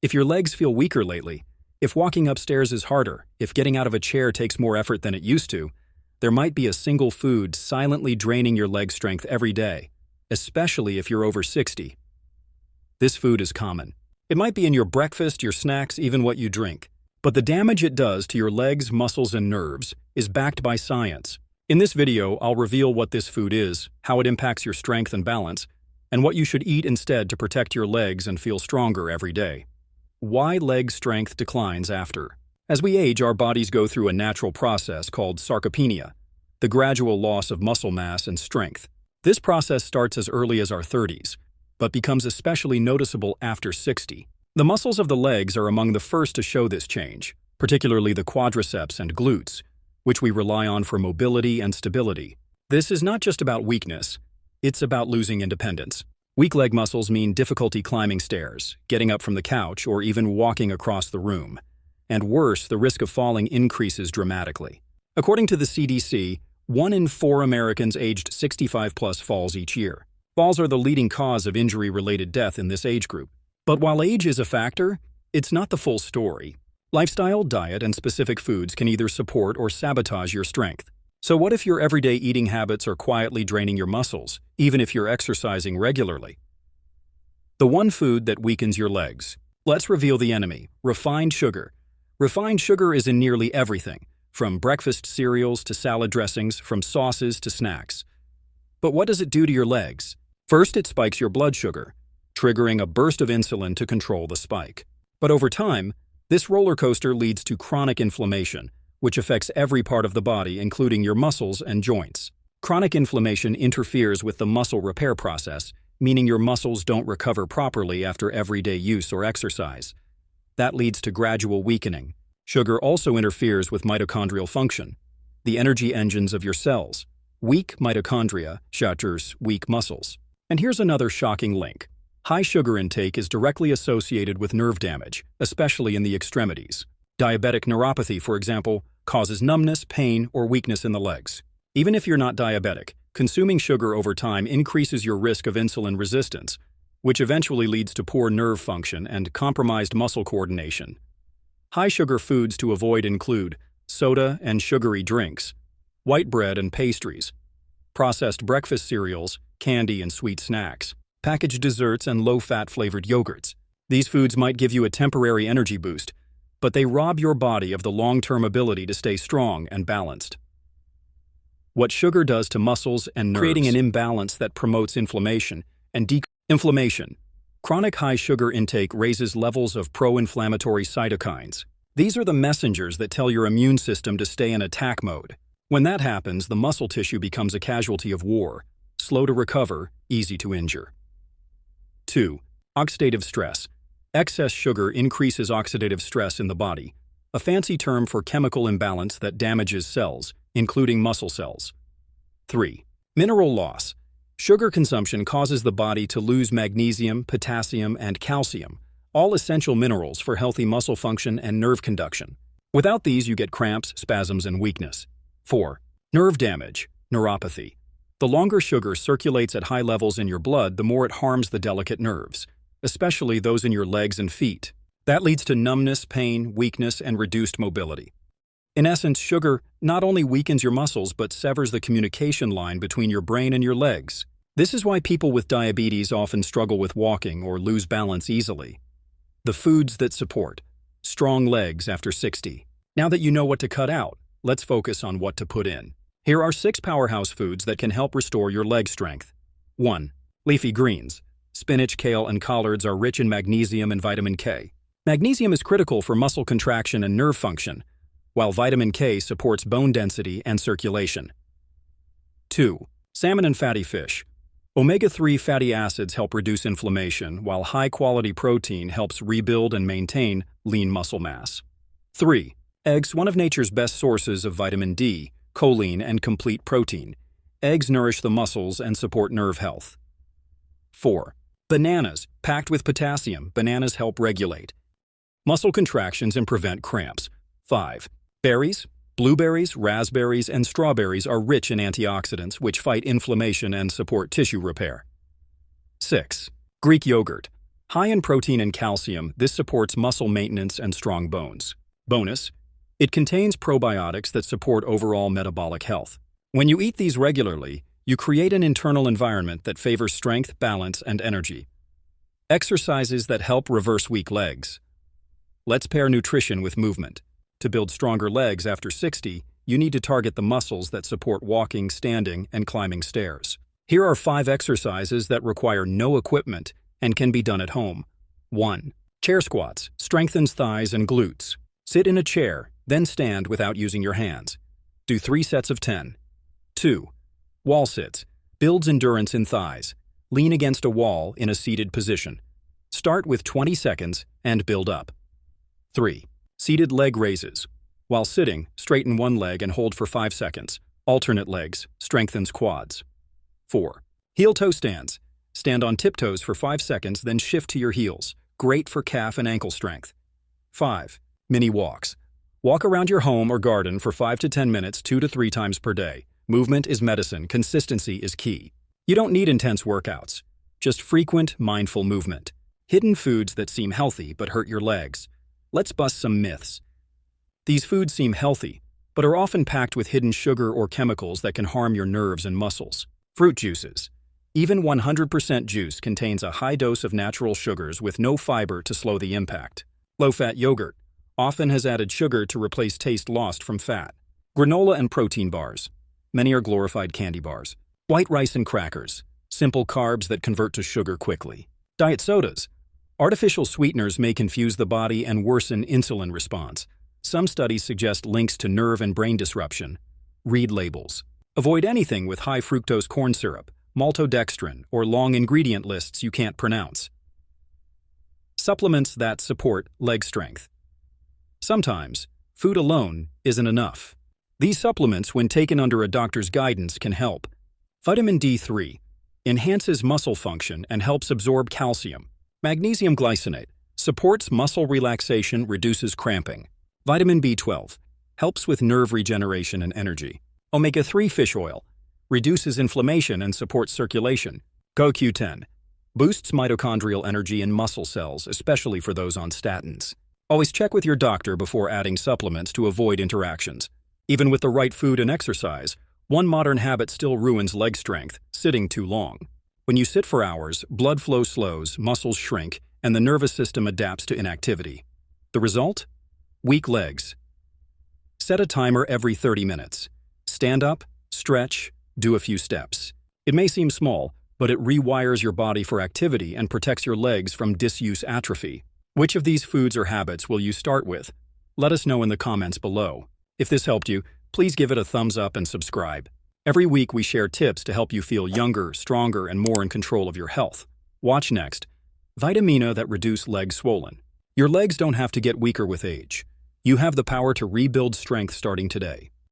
If your legs feel weaker lately, if walking upstairs is harder, if getting out of a chair takes more effort than it used to, there might be a single food silently draining your leg strength every day, especially if you're over 60. This food is common. It might be in your breakfast, your snacks, even what you drink. But the damage it does to your legs, muscles, and nerves is backed by science. In this video, I'll reveal what this food is, how it impacts your strength and balance, and what you should eat instead to protect your legs and feel stronger every day. Why leg strength declines after. As we age, our bodies go through a natural process called sarcopenia, the gradual loss of muscle mass and strength. This process starts as early as our 30s, but becomes especially noticeable after 60. The muscles of the legs are among the first to show this change, particularly the quadriceps and glutes, which we rely on for mobility and stability. This is not just about weakness, it's about losing independence. Weak leg muscles mean difficulty climbing stairs, getting up from the couch, or even walking across the room. And worse, the risk of falling increases dramatically. According to the CDC, 1 in 4 Americans aged 65 plus falls each year. Falls are the leading cause of injury-related death in this age group. But while age is a factor, it's not the full story. Lifestyle, diet, and specific foods can either support or sabotage your strength. So what if your everyday eating habits are quietly draining your muscles, even if you're exercising regularly? The one food that weakens your legs. Let's reveal the enemy: refined sugar. Refined sugar is in nearly everything, from breakfast cereals to salad dressings, from sauces to snacks. But what does it do to your legs? First, it spikes your blood sugar, triggering a burst of insulin to control the spike. But over time, this roller coaster leads to chronic inflammation, which affects every part of the body, including your muscles and joints. Chronic inflammation interferes with the muscle repair process, meaning your muscles don't recover properly after everyday use or exercise. That leads to gradual weakening. Sugar also interferes with mitochondrial function, the energy engines of your cells. Weak mitochondria shatters weak muscles. And here's another shocking link. High sugar intake is directly associated with nerve damage, especially in the extremities. Diabetic neuropathy, for example, causes numbness, pain, or weakness in the legs. Even if you're not diabetic, consuming sugar over time increases your risk of insulin resistance, which eventually leads to poor nerve function and compromised muscle coordination. High-sugar foods to avoid include soda and sugary drinks, white bread and pastries, processed breakfast cereals, candy and sweet snacks, packaged desserts, and low-fat flavored yogurts. These foods might give you a temporary energy boost, but they rob your body of the long-term ability to stay strong and balanced. What sugar does to muscles and nerves, creating an imbalance that promotes inflammation and inflammation. Chronic high sugar intake raises levels of pro-inflammatory cytokines. These are the messengers that tell your immune system to stay in attack mode. When that happens, the muscle tissue becomes a casualty of war, slow to recover, easy to injure. 2. Oxidative stress. Excess sugar increases oxidative stress in the body, a fancy term for chemical imbalance that damages cells, including muscle cells. 3. Mineral loss. Sugar consumption causes the body to lose magnesium, potassium, and calcium, all essential minerals for healthy muscle function and nerve conduction. Without these, you get cramps, spasms, and weakness. 4. Nerve damage, neuropathy. The longer sugar circulates at high levels in your blood, the more it harms the delicate nerves, especially those in your legs and feet. That leads to numbness, pain, weakness, and reduced mobility. In essence, sugar not only weakens your muscles but severs the communication line between your brain and your legs. This is why people with diabetes often struggle with walking or lose balance easily. The foods that support strong legs after 60. Now that you know what to cut out, let's focus on what to put in. Here are 6 powerhouse foods that can help restore your leg strength. 1. Leafy greens. Spinach, kale, and collards are rich in magnesium and vitamin K. Magnesium is critical for muscle contraction and nerve function, while vitamin K supports bone density and circulation. 2. Salmon and fatty fish. Omega-3 fatty acids help reduce inflammation, while high-quality protein helps rebuild and maintain lean muscle mass. 3. Eggs, one of nature's best sources of vitamin D, choline, and complete protein. Eggs nourish the muscles and support nerve health. 4. Bananas, packed with potassium. Bananas help regulate muscle contractions and prevent cramps. 5. Berries. Blueberries, raspberries, and strawberries are rich in antioxidants which fight inflammation and support tissue repair. 6. Greek yogurt. High in protein and calcium, this supports muscle maintenance and strong bones. Bonus, it contains probiotics that support overall metabolic health. When you eat these regularly, you create an internal environment that favors strength, balance, and energy. Exercises that help reverse weak legs. Let's pair nutrition with movement. To build stronger legs after 60, you need to target the muscles that support walking, standing, and climbing stairs. Here are 5 exercises that require no equipment and can be done at home. 1. Chair squats strengthens thighs and glutes. Sit in a chair, then stand without using your hands. Do 3 sets of 10. 2. Wall sits builds endurance in thighs. Lean against a wall in a seated position. Start with 20 seconds and build up. 3. Seated leg raises. While sitting, straighten one leg and hold for 5 seconds. Alternate legs strengthens quads. 4. Heel-toe stands. Stand on tiptoes for 5 seconds, then shift to your heels. Great for calf and ankle strength. 5. Mini walks. Walk around your home or garden for 5 to 10 minutes 2 to 3 times per day. Movement is medicine. Consistency is key. You don't need intense workouts. Just frequent, mindful movement. Hidden foods that seem healthy but hurt your legs. Let's bust some myths. These foods seem healthy, but are often packed with hidden sugar or chemicals that can harm your nerves and muscles. Fruit juices. Even 100% juice contains a high dose of natural sugars with no fiber to slow the impact. Low-fat yogurt often has added sugar to replace taste lost from fat. Granola and protein bars. Many are glorified candy bars. White rice and crackers. Simple carbs that convert to sugar quickly. Diet sodas. Artificial sweeteners may confuse the body and worsen insulin response. Some studies suggest links to nerve and brain disruption. Read labels. Avoid anything with high fructose corn syrup, maltodextrin, or long ingredient lists you can't pronounce. Supplements that support leg strength. Sometimes, food alone isn't enough. These supplements, when taken under a doctor's guidance, can help. Vitamin D3 enhances muscle function and helps absorb calcium. Magnesium glycinate supports muscle relaxation, reduces cramping. Vitamin B12 helps with nerve regeneration and energy. Omega-3 fish oil reduces inflammation and supports circulation. CoQ10 boosts mitochondrial energy in muscle cells, especially for those on statins. Always check with your doctor before adding supplements to avoid interactions. Even with the right food and exercise, one modern habit still ruins leg strength: sitting too long. When you sit for hours, blood flow slows, muscles shrink, and the nervous system adapts to inactivity. The result? Weak legs. Set a timer every 30 minutes. Stand up, stretch, do a few steps. It may seem small, but it rewires your body for activity and protects your legs from disuse atrophy. Which of these foods or habits will you start with? Let us know in the comments below. If this helped you, please give it a thumbs up and subscribe. Every week we share tips to help you feel younger, stronger, and more in control of your health. Watch next. Vitamina that reduce leg swollen. Your legs don't have to get weaker with age. You have the power to rebuild strength starting today.